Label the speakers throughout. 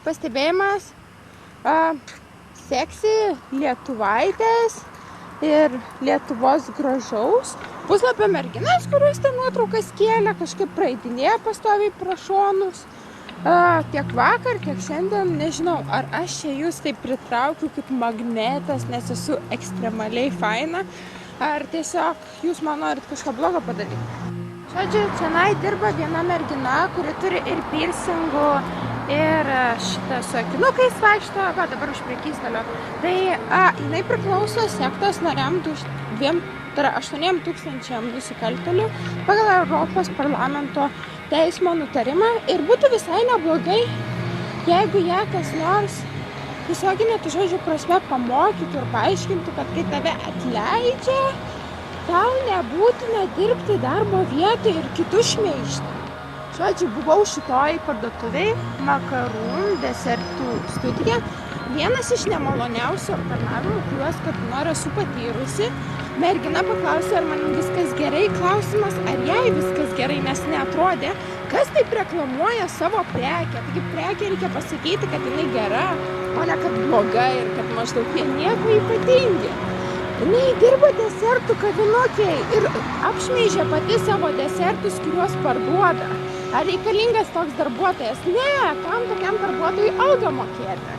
Speaker 1: pastebėjimas, seksi lietuvaitės ir Lietuvos gražaus puslapio merginas, kurios ten nuotraukas kėlė, kažkaip praeidinėjo pastoviai pro šonus. Tiek vakar, tiek šiandien, nežinau, ar aš čia jūs taip pritraukiu kaip magnetas, nes esu ekstremaliai faina, ar tiesiog jūs man norit kažką blogo padaryti. Žodžiu, čianai dirba viena mergina, kuri turi ir piercingų, ir šitą su akinukais vaikšto, va dabar už prekystalio. Tai jinai priklauso sektos nariam 8,000 nusikaltėlių pagal Europos parlamento teismo nutarimą ir būtų visai neblogai, jeigu ją kas nors tiesioginė tų žodžių prasme pamokytų ir paaiškintų, kad kai tave atleidžia, tau nebūtina dirbti darbo vietoj ir kitus šmeižti. Žodžiu, buvau šitoj parduotuviai, makarų desertų studija. Vienas iš nemaloniausių aptarnavimų, kuriuos kada nors esu patyrusi. Mergina paklausė, ar man viskas gerai. Klausimas, ar jai viskas gerai, nes neatrodė, kas taip reklamuoja savo prekę. Taigi prekę reikia pasakyti, kad jinai gera, o ne kad bloga ir kad maždaug jie nieko ypatingi. Jinai dirba desertų kavinukėj ir apšmeižia pati savo desertus, kuriuos parduoda. Ar reikalingas toks darbuotojas? Ne, kam tokiam darbuotojui algą mokėti?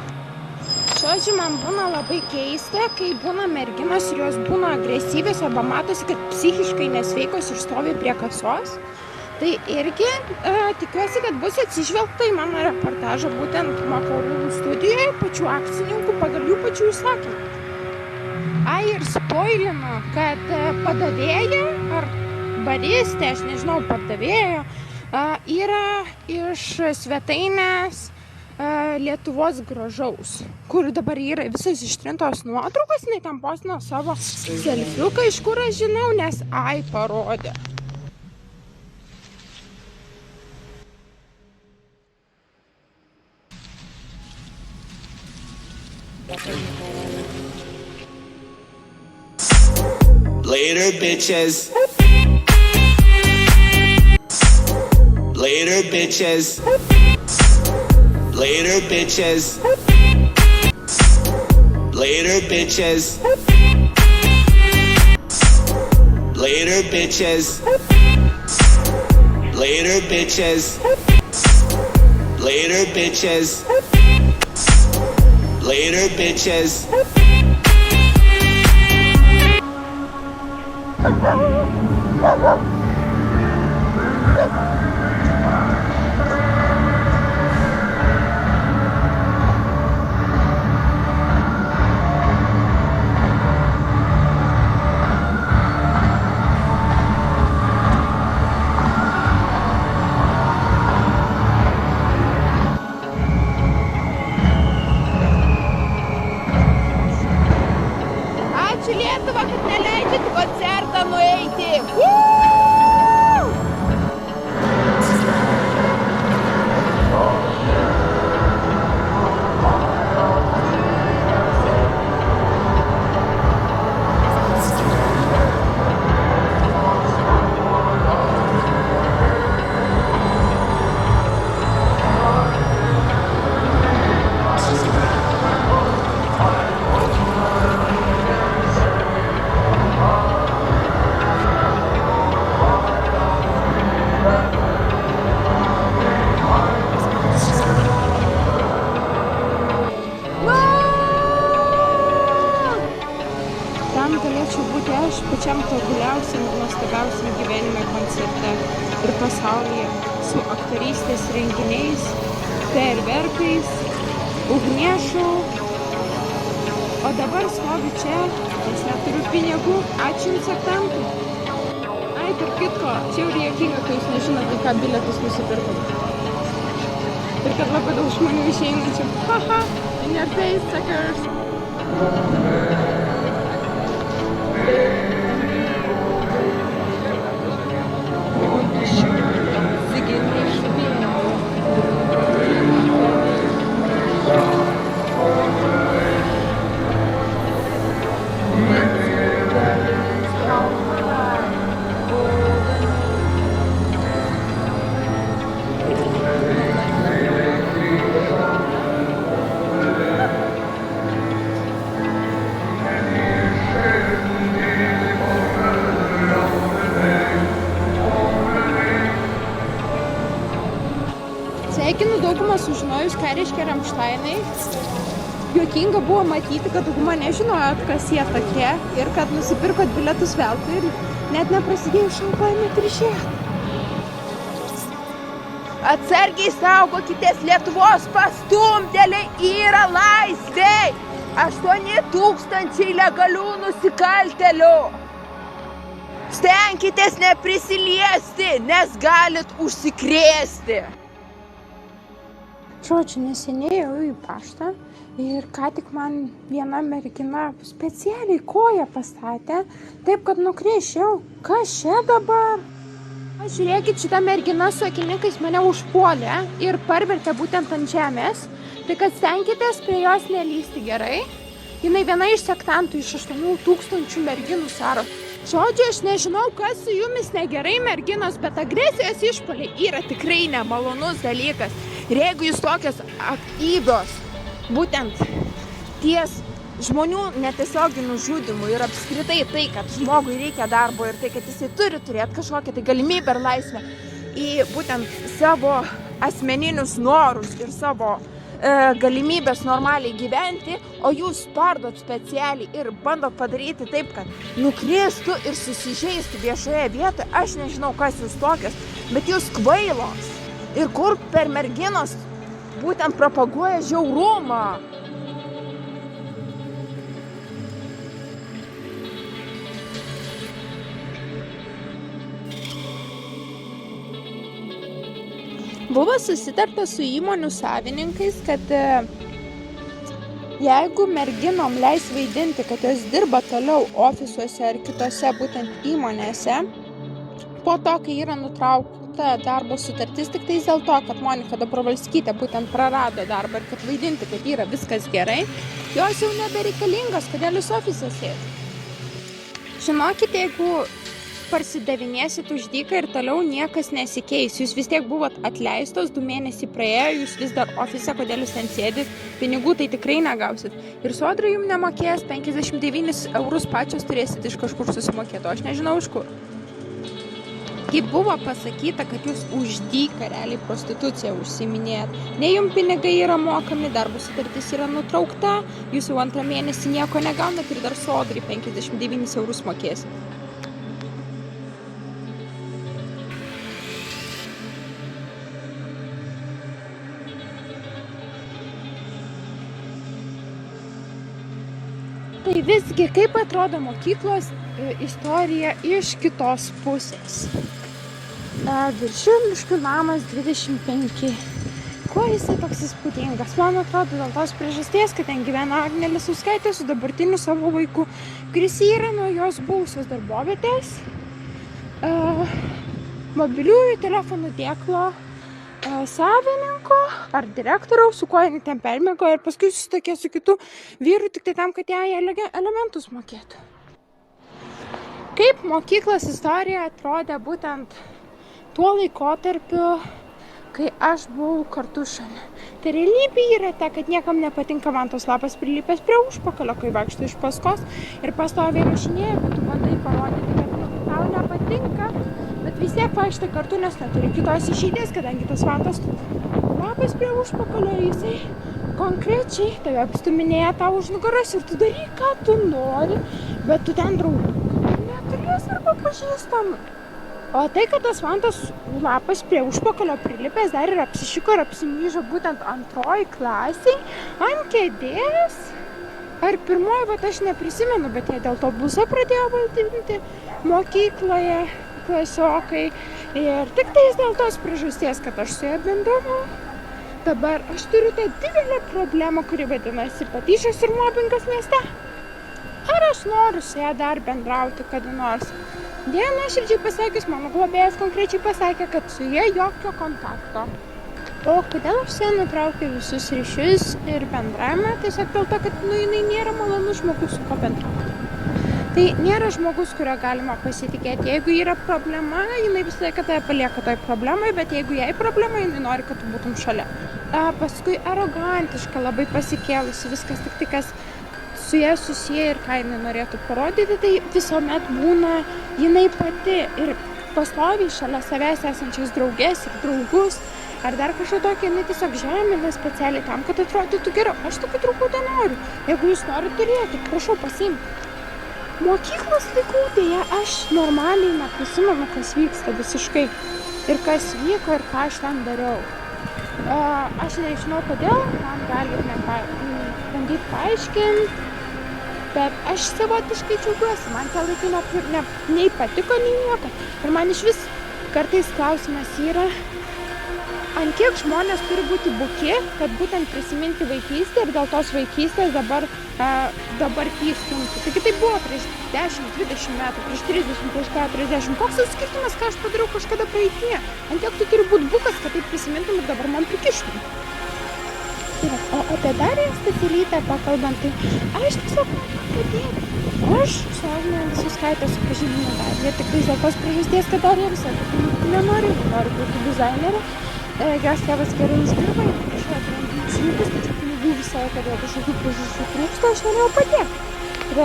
Speaker 1: Žodžiu, man būna labai keista, kai būna merginos ir jos būna agresyvios arba matosi, kad psichiškai nesveikos ir stovi prie kasos. Tai irgi tikiuosi, kad bus atsižvelgta į mano reportažą būtent makarų studijoje, pačių akcininkų pagal jų pačių įsakymą. Ir spoilinu, kad padavėja ar baristė, aš nežinau, pardavėja, yra iš svetainės Lietuvos gražaus, kur dabar yra visas ištrintos nuotraukos, jinai tam postino savo selfiuką, iš kur aš žinau, nes parodė.
Speaker 2: Later, bitches. Later, bitches. Later, bitches. Later, bitches. Later, bitches. Later, bitches. Later, bitches. Later, bitches.
Speaker 1: Ačiū Lietuva, kad neleidžiat koncertą nueiti. Tam galėčiau būti aš pačiam tobuliausiam ir nuostabiausiam gyvenime koncerte ir pasaulyje su aktorystės renginiais, fejerverkais, ugniešou. O dabar stoviu čia, nes neturiu pinigų. Ačiū Jums septantui. Tarp kitko, čia jau juokinga, kai Jūs nežinote, ką bilietus nusipirkot. Ir kad labai daug žmonių išeina čia. Haha, in your face, suckers. Sveikinu daugumą sužinojus, ką reiškia Ramšteinai. Juokinga buvo matyti, kad dauguma nežinojot, kas jie tokie ir kad nusipirkot bilietus veltui ir net neprasidėjus šaltajame trišėje.
Speaker 3: Atsargiai saugokitės, Lietuvos pastumdėliai yra laisvėj! 8000 legalių nusikaltėlių! Stenkitės neprisiliesti, nes galit užsikrėsti!
Speaker 1: Žodžiu, neseniai ėjau į paštą ir ką tik man viena mergina specialiai koją pastatė, taip kad nukrėšiau. Kas čia dabar? Žiūrėkit, šita mergina su akininkais mane užpuolė ir parvertė būtent ant žemės. Tai kad stenkitės prie jos nelįsti, gerai? Jinai viena iš sektantų iš 8000 merginų saro. Žodžiu, aš nežinau, kas su jumis negerai, merginos, bet agresijos išpuoliai yra tikrai nemalonus dalykas. Ir jeigu jūs tokios aktyvios, būtent ties žmonių netiesioginių žudimų ir apskritai tai, kad žmogui reikia darbo ir tai, kad jisai turi turėti kažkokią tai galimybę ir laisvę į būtent savo asmeninius norus ir savo galimybės normaliai gyventi, o jūs spardot specialiai ir bandot padaryti taip, kad nukristų ir susižeistų viešoje vietoje, aš nežinau, kas jūs tokios, bet jūs kvailos. Ir kur per merginos būtent propaguoja žiaurumą. Buvo susitarta su įmonių savininkais, kad jeigu merginom leis vaidinti, kad jos dirba toliau ofisuose ar kitose būtent įmonėse, po to, kai yra nutraukta darbo sutartis, tik tais dėl to, kad Monika Dobrovolskytė būtent prarado darbą ir kad vaidinti, kad yra viskas gerai, jos jau nebereikalingos, kodėl jūs ofise sėdi. Žinokit, jeigu parsidavinėsit už dyką ir toliau niekas nesikeis. Jūs vis tiek buvot atleistos, 2 mėnesiai praėjo, jūs vis dar ofise, kodėl jūs ten sėdit, pinigų tai tikrai negausit. Ir sodra jums nemokės, 59 eurus pačios turėsit iš kažkur susimokėti, o aš nežinau iš kur. Kaip buvo pasakyta, kad jūs už dyką realiai prostituciją užsiiminėjat. Ne jums pinigai yra mokami, darbo sutartis yra nutraukta, jūs jau 2 mėnesį nieko negaunat ir dar sodrai 59 eurus mokėsit. Tai visgi, kaip atrodo mokyklos istorija iš kitos pusės. Viršuliškių namas 25. Kuo jisai toks įspūdingas? Man atrodo dėl tos priežasties, kad ten gyvena Agnė Lisauskaitė su dabartiniu savo vaiku, kuris yra nuo jos buvusios darbovietės, mobiliųjų telefonų dėklo savininko ar direktoriaus, su kuo jinai ten permėgo ir paskui susitokė su kitu vyru tik tai tam, kad jai elementus mokėtų. Kaip mokyklos istorija atrodė būtent tuo laikotarpiu, kai aš buvau kartu šalia. Tai realybė yra ta, kad niekam nepatinka man tos lapas prilipęs prie užpakalio, kai vaikšto iš paskos ir pastoviai rašinėja, bet tu bandai parodyti, kad tau nepatinka, bet vis tiek vaikštai kartu, nes neturi kitos išeitės, kadangi tas vantas lapas prie užpakalio, jisai konkrečiai tave apstuminėja tau už nugaras ir tu daryk, ką tu nori, bet tu ten draugų neturės arba pažįstamų. O tai, kad tas vantas lapas prie užpakalio prilipęs dar ir apsišiko ir apsimyžo būtent 2 klasiai ant kėdės, ar 1, bet aš neprisimenu, bet jie dėl to blusą pradėjo valdinti mokykloje klasiokai ir tik tais dėl tos priežasties, kad aš su ja bendravau. Dabar aš turiu tą didelę problemą, kuri vadinasi patyčios ir mobbingas mieste. Ar aš noriu su ja dar bendrauti kada nors? Dėl nuoširdžiai pasakius, mano globėjas konkrečiai pasakė, kad su ja jokio kontakto. O kodėl aš su ja nutraukiu visus ryšius ir bendravimą? Tiesiog dėl to, kad jinai nėra malonus žmogus, su ko bendrauti. Tai nėra žmogus, kurio galima pasitikėti. Jeigu yra problema, jinai visą laiką tave palieka toj problemai, bet jeigu jai problema, jinai nori, kad tu būtum šalia. Paskui arogantiška, labai pasikėlusi, viskas tik tai, kas su ja susiję ir ką jinai norėtų parodyti, tai visuomet būna jinai pati ir pastoviai šalia savęs esančias draugės ir draugus ar dar kažką tokio, jinai tiesiog žemina specialiai tam, kad atrodytų geriau. Aš tokių draugų nenoriu. Jeigu jūs norite turėti, prašau pasiimti. Mokyklos laikų dėja aš normaliai neprisimenu, kas vyksta visiškai. Ir kas vyko ir ką aš ten dariau. Aš nežinau kodėl, man gali bandyti paaiškinti. Bet aš savotiškai džiaugiuosi, man tie laikai nei patiko, nei nieko. Ir man iš vis kartais klausimas yra, ant kiek žmonės turi būti buki, kad būtent prisiminti vaikystę ir dėl tos vaikystės dabar įstumti. Taigi tai buvo prieš 10, 20 metų, prieš 30, prieš 40. Koks tas skirtumas, ką aš padariau kažkada praeityje? Ant kiek tu turi būti bukas, kad taip prisimintum ir dabar man prikištum? O apie Dariją Stasiulytę pakalbant, tai aš tiesiog noriu padėti. Aš su Agne Visockaite supažindinau Dariją tik dėl tos priežasties, kad Darija visai nenori būti dizainerė. Jos tėvas gerai uždirba ir aš atrandu šimtus, tačiau pinigų visai, kad dėl kažkokių priežasčių trūksta, aš norėjau padėti. Ir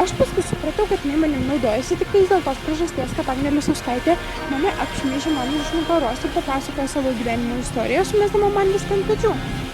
Speaker 1: aš paskui supratau, kad jinai manim naudojasi tik dėl tos priežasties, kad Agnė Visockaitė mane apšmeižė man iš nugaros ir papasakojo savo gyvenimo istoriją, sumesdama man viską ant pečių.